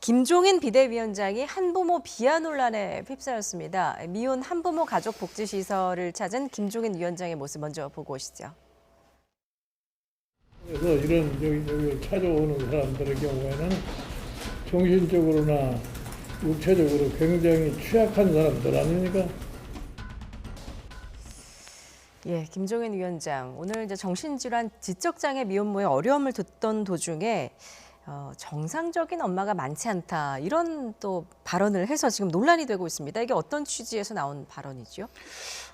김종인 비대위원장이 한부모 비하 논란에 휩싸였습니다. 미혼 한부모 가족 복지시설을 찾은 김종인 위원장의 모습 먼저 보고 오시죠. 그래서 이런 여기 찾아오는 사람들의 경우에는 정신적으로나 육체적으로 굉장히 취약한 사람들 아닙니까? 예, 김종인 위원장 오늘 이제 정신질환 지적장애 미혼모의 어려움을 듣던 도중에 정상적인 엄마가 많지 않다 이런 또 발언을 해서 지금 논란이 되고 있습니다. 이게 어떤 취지에서 나온 발언이죠?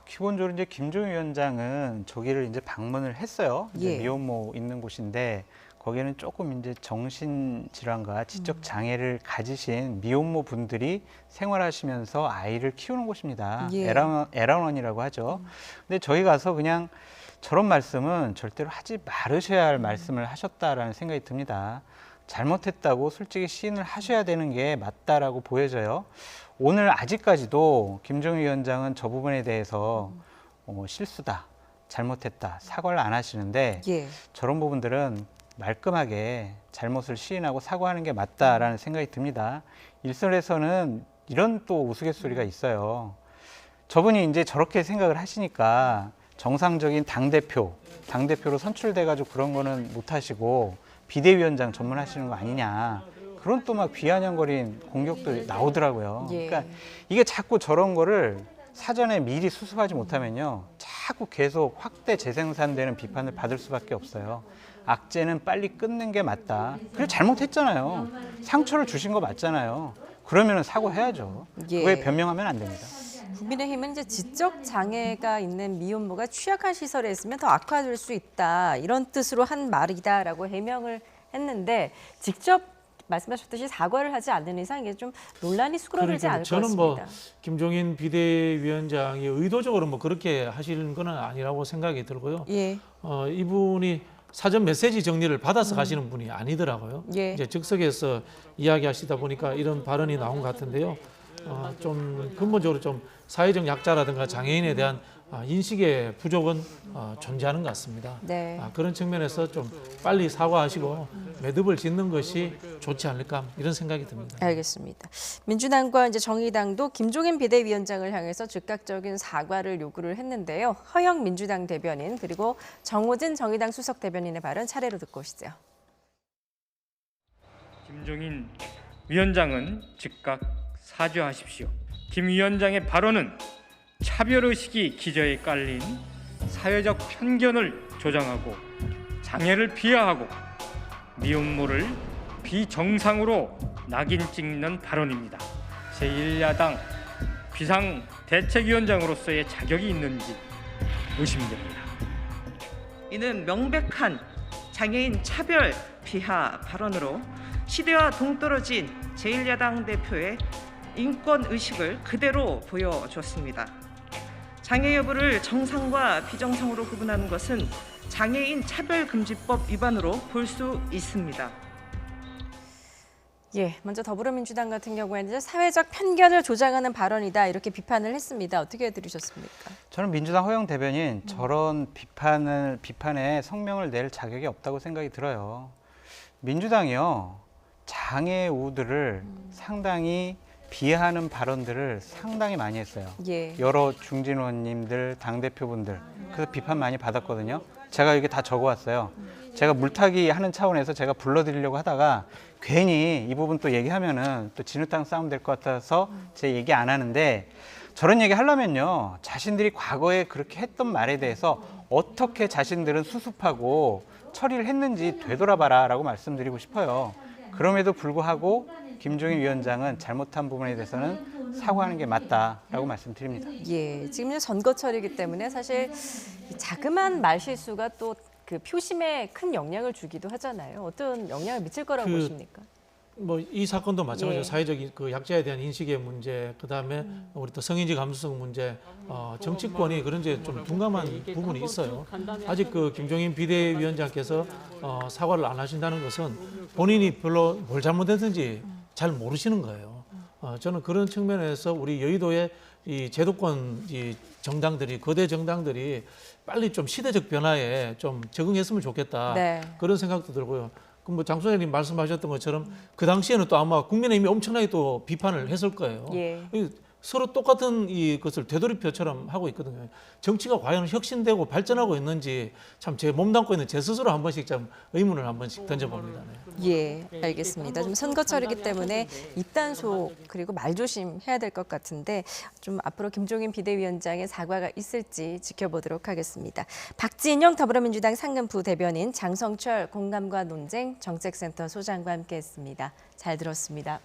기본적으로 이제 김종인 위원장은 저기를 이제 방문을 했어요. 이제 예. 미혼모 있는 곳인데 거기는 조금 이제 정신 질환과 지적 장애를 가지신 미혼모 분들이 생활하시면서 아이를 키우는 곳입니다. 예. 애랑원이라고 하죠. 근데 저희 가서 그냥 저런 말씀은 절대로 하지 말으셔야 할 말씀을 하셨다라는 생각이 듭니다. 잘못했다고 솔직히 시인을 하셔야 되는 게 맞다라고 보여져요. 오늘 아직까지도 김종인 위원장은 저 부분에 대해서 실수다, 잘못했다, 사과를 안 하시는데 예. 저런 부분들은 말끔하게 잘못을 시인하고 사과하는 게 맞다라는 생각이 듭니다. 일선에서는 이런 또 우스갯소리가 있어요. 저분이 이제 저렇게 생각을 하시니까 정상적인 당대표로 선출돼가지고 그런 거는 못 하시고 비대위원장 전문하시는 거 아니냐. 그런 또 막 비아냥거린 공격도 나오더라고요. 예. 그러니까 이게 자꾸 저런 거를 사전에 미리 수습하지 못하면요. 자꾸 계속 확대 재생산되는 비판을 받을 수밖에 없어요. 악재는 빨리 끊는 게 맞다. 그래 잘못했잖아요. 상처를 주신 거 맞잖아요. 그러면 사과해야죠. 예. 그거에 변명하면 안 됩니다. 국민의힘은 이제 지적 장애가 있는 미혼모가 취약한 시설에 있으면 더 악화될 수 있다 이런 뜻으로 한 말이다라고 해명을 했는데 직접 말씀하셨듯이 사과를 하지 않는 이상 이게 좀 논란이 수그러들지 않을 것 저는 같습니다. 김종인 비대위원장이 의도적으로 그렇게 하시는 건 아니라고 생각이 들고요. 예. 이분이 사전 메시지 정리를 받아서 가시는 분이 아니더라고요. 예. 이제 즉석에서 이야기하시다 보니까 이런 발언이 나온 것 같은데요. 좀 근본적으로 좀 사회적 약자라든가 장애인에 대한 인식의 부족은 존재하는 것 같습니다. 네. 그런 측면에서 좀 빨리 사과하시고 매듭을 짓는 것이 좋지 않을까 이런 생각이 듭니다. 알겠습니다. 민주당과 이제 정의당도 김종인 비대위원장을 향해서 즉각적인 사과를 요구를 했는데요. 허영 민주당 대변인 그리고 정호진 정의당 수석 대변인의 발언 차례로 듣고 오시죠. 김종인 위원장은 즉각 사죄하십시오. 김 위원장의 발언은 차별의식이 기저에 깔린 사회적 편견을 조장하고 장애를 비하하고 미혼모를 비정상으로 낙인 찍는 발언입니다. 제1야당 비상대책위원장으로서의 자격이 있는지 의심됩니다. 이는 명백한 장애인 차별 비하 발언으로 시대와 동떨어진 제1야당 대표의 인권의식을 그대로 보여줬습니다. 장애 여부를 정상과 비정상으로 구분하는 것은 장애인 차별금지법 위반으로 볼 수 있습니다. 예, 먼저 더불어민주당 같은 경우에는 이제 사회적 편견을 조장하는 발언이다 이렇게 비판을 했습니다. 어떻게 들으셨습니까? 저는 민주당 허영 대변인 저런 비판에 성명을 낼 자격이 없다고 생각이 들어요. 민주당이요. 장애우들을 상당히 비하하는 발언들을 상당히 많이 했어요. 예. 여러 중진 의원님들, 당대표분들 그래서 비판 많이 받았거든요. 제가 이게 다 적어왔어요. 제가 물타기 하는 차원에서 제가 불러드리려고 하다가 괜히 이 부분 또 얘기하면은 또 진흙탕 싸움 될 것 같아서 제 얘기 안 하는데 저런 얘기 하려면요. 자신들이 과거에 그렇게 했던 말에 대해서 어떻게 자신들은 수습하고 처리를 했는지 되돌아봐라 라고 말씀드리고 싶어요. 그럼에도 불구하고 김종인 위원장은 잘못한 부분에 대해서는 사과하는 게 맞다라고 말씀드립니다. 예, 지금 선거철이기 때문에 사실 자그마한 말실수가 또 그 표심에 큰 영향을 주기도 하잖아요. 어떤 영향을 미칠 거라고 보십니까? 이 사건도 마찬가지로 예. 사회적 그 약자에 대한 인식의 문제, 그다음에 우리 또 성인지 감수성 문제, 정치권이 그런 게 좀 둔감한 부분이 있어요. 아직 그 김종인 비대위원장께서 사과를 안 하신다는 것은 본인이 별로 뭘 잘못했는지 잘 모르시는 거예요. 저는 그런 측면에서 우리 여의도의 이 제도권 정당들이 거대 정당들이 빨리 좀 시대적 변화에 좀 적응했으면 좋겠다. 네. 그런 생각도 들고요. 뭐 장 소장님 말씀하셨던 것처럼 그 당시에는 또 아마 국민의힘이 엄청나게 또 비판을 했을 거예요. 예. 서로 똑같은 이것을 되돌이표처럼 하고 있거든요. 정치가 과연 혁신되고 발전하고 있는지 참 제 몸담고 있는 제 스스로 한 번씩 참 의문을 한 번씩 던져봅니다. 네. 예, 알겠습니다. 좀 선거철이기 때문에 입단속 그리고 말조심 해야 될 것 같은데 좀 앞으로 김종인 비대위원장의 사과가 있을지 지켜보도록 하겠습니다. 박진영 더불어민주당 상근부 대변인, 장성철 공감과 논쟁 정책센터 소장과 함께했습니다. 잘 들었습니다.